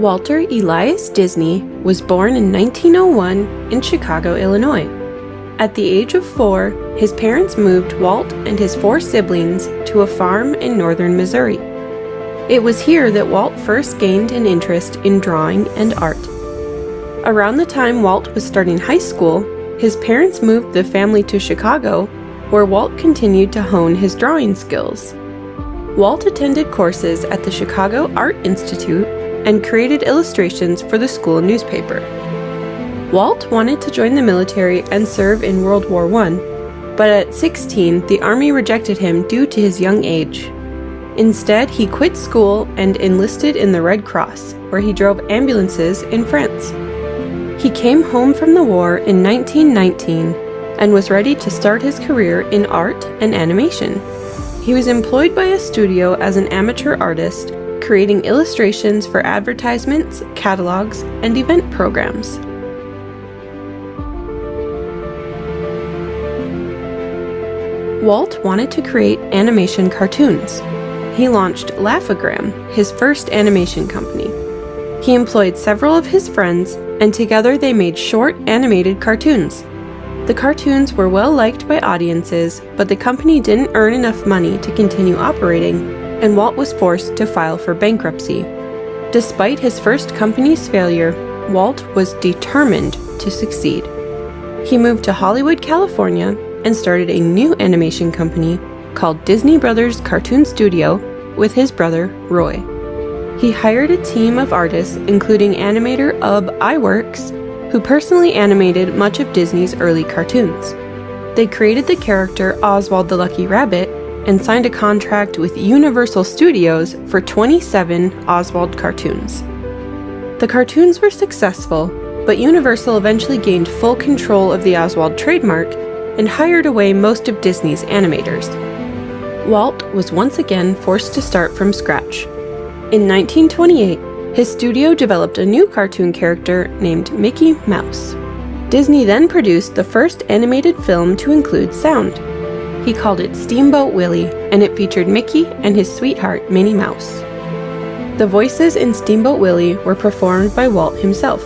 Walter Elias Disney was born in 1901 in Chicago, Illinois. At the age of 4, his parents moved Walt and his 4 siblings to a farm in northern Missouri. It was here that Walt first gained an interest in drawing and art. Around the time Walt was starting high school, his parents moved the family to Chicago, where Walt continued to hone his drawing skills. Walt attended courses at the Chicago Art Institute and created illustrations for the school newspaper. Walt wanted to join the military and serve in World War I, but at 16, the Army rejected him due to his young age. Instead, he quit school and enlisted in the Red Cross, where he drove ambulances in France. He came home from the war in 1919 and was ready to start his career in art and animation. He was employed by a studio as an amateur artist, creating illustrations for advertisements, catalogs, and event programs. Walt wanted to create animation cartoons. He launched 𝐓𝑖𝑐𝐞, his first animation company. He employed several of his friends, and together they made short animated cartoons. The cartoons were well liked by audiences, but the company didn't earn enough money to continue operating, and Walt was forced to file for bankruptcy. Despite his first company's failure, Walt was determined to succeed. He moved to Hollywood, California, and started a new animation company called Disney Brothers Cartoon Studio with his brother, Roy. He hired a team of artists, including animator 𝐓𝐴 who personally animated much of Disney's early cartoons. They created the character Oswald the Lucky Rabbit and signed a contract with Universal Studios for 27 Oswald cartoons. The cartoons were successful, but Universal eventually gained full control of the Oswald trademark and hired away most of Disney's animators. Walt was once again forced to start from scratch. In 1928, his studio developed a new cartoon character named Mickey Mouse. Disney then produced the first animated film to include sound. He called it Steamboat Willie, and it featured Mickey and his sweetheart, Minnie Mouse. The voices in Steamboat Willie were performed by Walt himself,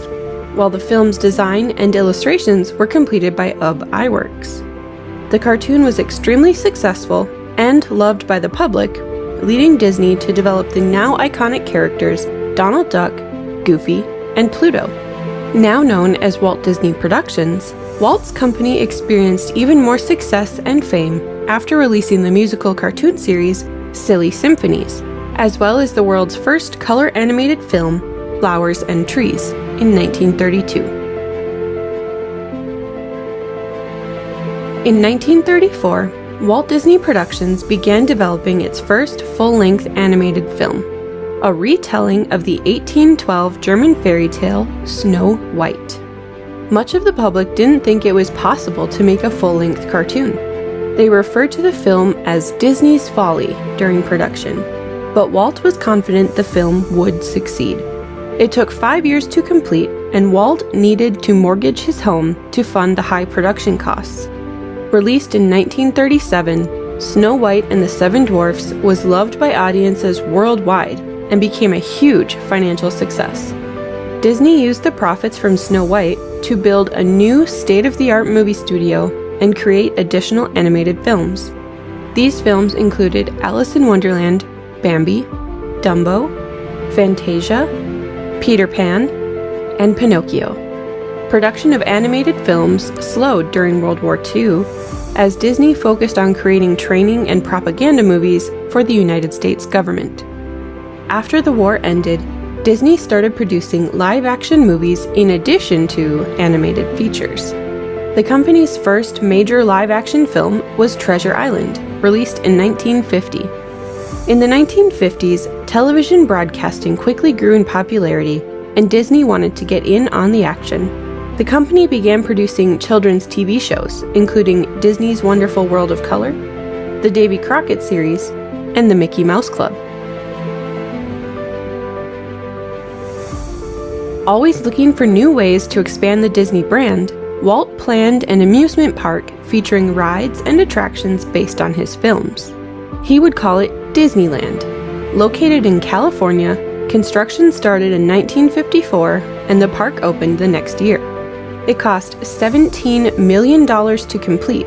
while the film's design and illustrations were completed by 𝐓𝐴. The cartoon was extremely successful and loved by the public, leading Disney to develop the now iconic characters Donald Duck, Goofy, and Pluto. Now known as Walt Disney Productions, Walt's company experienced even more success and fame after releasing the musical cartoon series Silly Symphonies, as well as the world's first color animated film, Flowers and Trees, in 1932. In 1934, Walt Disney Productions began developing its first full-length animated film, a retelling of the 1812 German fairy tale Snow White. Much of the public didn't think it was possible to make a full-length cartoon. They referred to the film as Disney's Folly during production, but Walt was confident the film would succeed. It took 5 years to complete, and Walt needed to mortgage his home to fund the high production costs. Released in 1937, Snow White and the Seven Dwarfs was loved by audiences worldwide and became a huge financial success. Disney used the profits from Snow White to build a new state-of-the-art movie studio and create additional animated films. These films included Alice in Wonderland, Bambi, Dumbo, Fantasia, Peter Pan, and Pinocchio. Production of animated films slowed during World War II, as Disney focused on creating training and propaganda movies for the United States government. After the war ended, Disney started producing live-action movies in addition to animated features. The company's first major live-action film was Treasure Island, released in 1950. In the 1950s, television broadcasting quickly grew in popularity, and Disney wanted to get in on the action. The company began producing children's TV shows, including Disney's Wonderful World of Color, the Davy Crockett series, and the Mickey Mouse Club. Always looking for new ways to expand the Disney brand, Walt planned an amusement park featuring rides and attractions based on his films. He would call it Disneyland. Located in California, Construction started in 1954 and the park opened the next year. It cost $17 million to complete.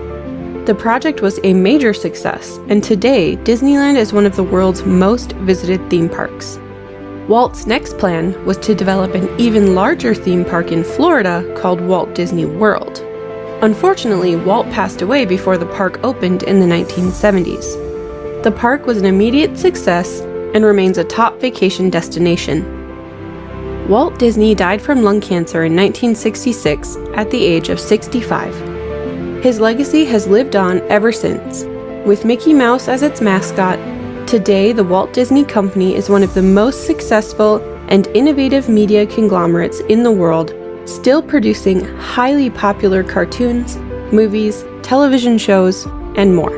The project was a major success, and today Disneyland is one of the world's most visited theme parks. Walt's next plan was to develop an even larger theme park in Florida called Walt Disney World. Unfortunately, Walt passed away before the park opened in the 1970s. The park was an immediate success and remains a top vacation destination. Walt Disney died from lung cancer in 1966 at the age of 65. His legacy has lived on ever since. With Mickey Mouse as its mascot, today the Walt Disney Company is one of the most successful and innovative media conglomerates in the world, still producing highly popular cartoons, movies, television shows, and more.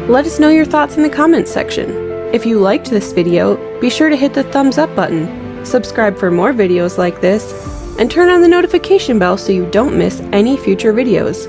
Let us know your thoughts in the comments section. If you liked this video, be sure to hit the thumbs up button, subscribe for more videos like this, and turn on the notification bell so you don't miss any future videos.